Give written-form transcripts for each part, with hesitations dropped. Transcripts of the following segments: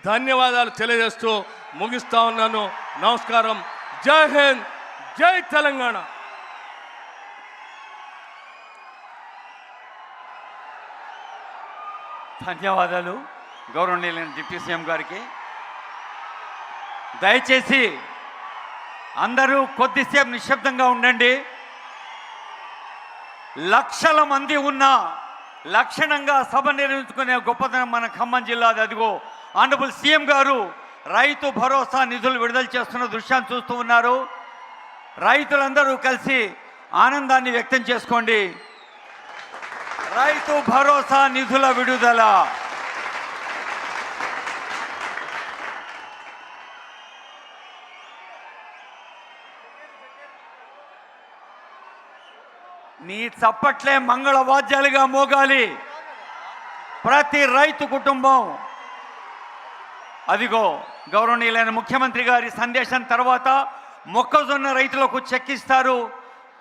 ధన్యవాదాలు తెలియజేస్తూ ముగిస్తా ఉన్నాను. నమస్కారం. జై హింద్, జై తెలంగాణ. ధన్యవాదాలు గౌరవనీయులైన డిప్యూటీ సీఎం గారికి. దయచేసి అందరూ కొద్దిసేపు నిశ్శబ్దంగా ఉండండి. లక్షల మంది ఉన్న లక్షణంగా సభ నిర్వహించుకునే గొప్పతనం మన ఖమ్మం జిల్లాది. అదిగో ఆనరబుల్ సీఎం గారు రైతు భరోసా నిధులు విడుదల చేస్తున్న దృశ్యాన్ని చూస్తూ ఉన్నారు. రైతులందరూ కలిసి ఆనందాన్ని వ్యక్తం చేసుకోండి. రైతు భరోసా నిధుల విడుదల. నీ చప్పట్లే మంగళ వాద్యాలుగా మోగాలి. ప్రతి రైతు కుటుంబం అదిగో గౌరవనీయులైన ముఖ్యమంత్రి గారి సందేశం తర్వాత మొక్కజొన్న రైతులకు చెక్ ఇస్తారు,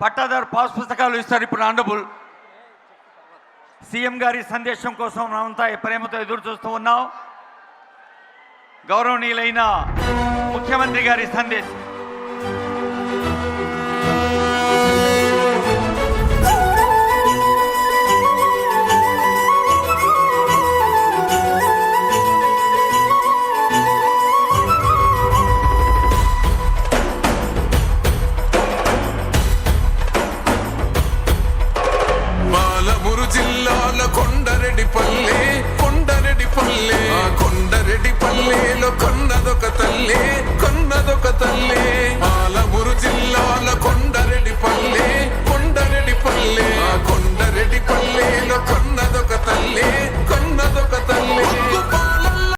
పట్టాదారు పాస్ పుస్తకాలు ఇస్తారు. ఇప్పుడు ఆనరబుల్ సీఎం గారి సందేశం కోసం మనమంతా ప్రేమతో ఎదురు చూస్తూ ఉన్నాం. గౌరవనీయులైన ముఖ్యమంత్రి గారి సందేశం. జిల్లాల కొండరెడ్డిపల్లె కొండరెడ్డిపల్లె కొండరెడ్డిపల్లెలో కొన్నదొక తల్లే కొన్నదొక తల్లే. పాలమూరు జిల్లాల కొండ